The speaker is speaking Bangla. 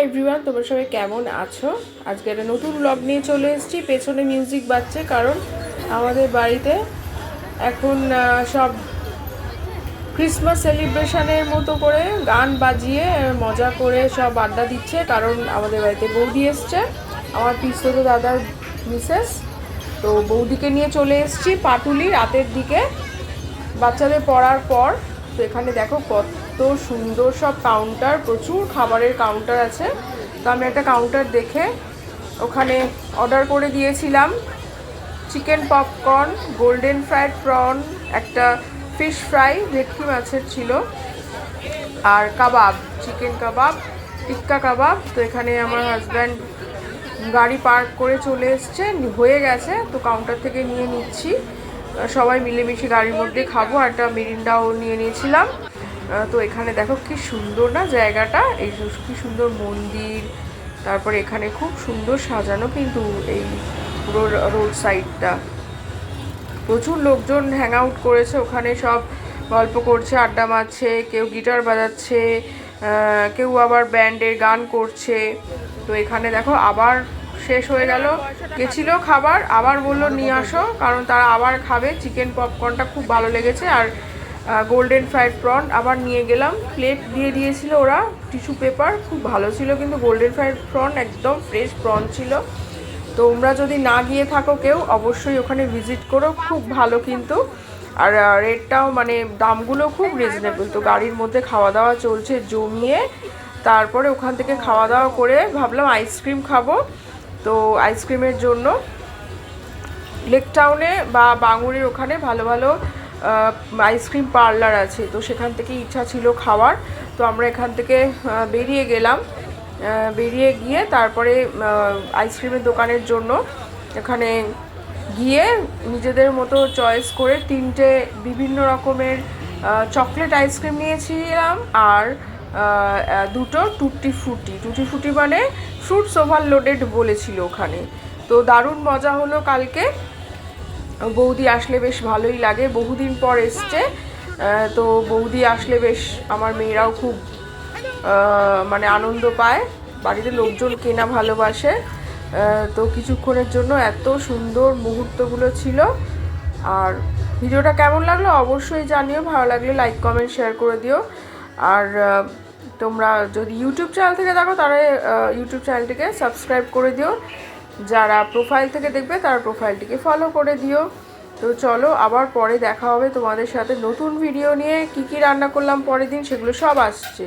এভরিওয়ান, তোমরা সবাই কেমন আছো? আজকে একটা নতুন ব্লগ নিয়ে চলে এসেছি। পেছনে মিউজিক বাজছে কারণ আমাদের বাড়িতে এখন সব ক্রিসমাস সেলিব্রেশনের মতো করে গান বাজিয়ে মজা করে সব আড্ডা দিচ্ছে। কারণ আমাদের বাড়িতে বৌদি এসছে, আমার পিস্তত দাদার মিসেস। তো বৌদিকে নিয়ে চলে এসেছি পাটুলি রাতের দিকে বাচ্চাদের পড়ার পর। তো এখানে দেখো কত সুন্দর সব কাউন্টার, প্রচুর খাবারের কাউন্টার আছে। তো আমি একটা কাউন্টার দেখে ওখানে অর্ডার করে দিয়েছিলাম chicken popcorn, golden fried prawn, একটা ফিশ ফ্রাই, ভেটকি মাছের ছিল, আর কাবাব, চিকেন কাবাব, টিক্কা কাবাব। তো এখানে আমার হাজব্যান্ড গাড়ি পার্ক করে চলে এসছে, হয়ে গেছে। তো কাউন্টার থেকে নিয়ে নিচ্ছি, সবাই মিলেমিশে গাড়ির মধ্যে খাবো। একটা মিরিন্ডাও নিয়ে নিয়েছিলাম। তো এখানে দেখো কি সুন্দর না জায়গাটা, এই কি সুন্দর মন্দির, তারপরে এখানে খুব সুন্দর সাজানো কিন্তু এই পুরো রোড সাইডটা। প্রচুর লোকজন হ্যাং আউট করেছে ওখানে, সব গল্প করছে, আড্ডা মারছে, কেউ গিটার বাজাচ্ছে, কেউ আবার ব্যান্ডের গান করছে। তো এখানে দেখো আবার শেষ হয়ে গেল, গেছিল খাবার, আবার বললো নিয়ে আসো, কারণ তারা আবার খাবে। চিকেন পপকর্নটা খুব ভালো লেগেছে, আর গোল্ডেন ফ্রাইড প্রন আবার নিয়ে গেলাম। প্লেট দিয়ে দিয়েছিল ওরা, টিস্যু পেপার, খুব ভালো ছিল কিন্তু গোল্ডেন ফ্রাইড প্রন একদম ফ্রেশ প্রন ছিল। তোমরা যদি না গিয়ে থাকো কেউ, অবশ্যই ওখানে ভিজিট করো, খুব ভালো কিন্তু। আর রেটটাও মানে দামগুলো খুব রিজনেবল। তো গাড়ির মধ্যে খাওয়া দাওয়া চলছে জমিয়ে, তারপরে ওখান থেকে খাওয়া দাওয়া করে ভাবলাম আইসক্রিম খাবো। তো আইসক্রিমের জন্য লেক টাউনে বা বাঙুরির ওখানে ভালো ভালো আইসক্রিম পার্লার আছে, তো সেখান থেকে ইচ্ছা ছিল খাওয়ার। তো আমরা এখান থেকে বেরিয়ে গেলাম, বেরিয়ে গিয়ে তারপরে আইসক্রিমের দোকানের জন্য এখানে গিয়ে নিজেদের মতো চয়েস করে তিনটে বিভিন্ন রকমের চকলেট আইসক্রিম নিয়েছিলাম, আর দুটো টুটি ফুটি মানে ফ্রুটস ওভারলোডেড বলেছিল ওখানে। তো দারুণ মজা হলো কালকে। বৌদি আসলে বেশ ভালোই লাগে, বহুদিন পর এসছে। তো বৌদি আসলে বেশ আমার মেয়েরাও খুব মানে আনন্দ পায়, বাড়িতে লোকজন কেনা ভালোবাসে। তো কিছুক্ষণের জন্য এত সুন্দর মুহূর্তগুলো ছিল। আর ভিডিওটা কেমন লাগলো অবশ্যই জানিও, ভালো লাগলে লাইক কমেন্ট শেয়ার করে দিও। আর তোমরা যদি ইউটিউব চ্যানেল থেকে দেখো তাহলে ইউটিউব চ্যানেলটিকে সাবস্ক্রাইব করে দিও, যারা প্রোফাইল থেকে দেখবে তারা প্রোফাইলটিকে ফলো করে দিও। তো চলো আবার পরে দেখা হবে তোমাদের সাথে নতুন ভিডিও নিয়ে। কী কী রান্না করলাম পরের দিন সেগুলো সব আসছে।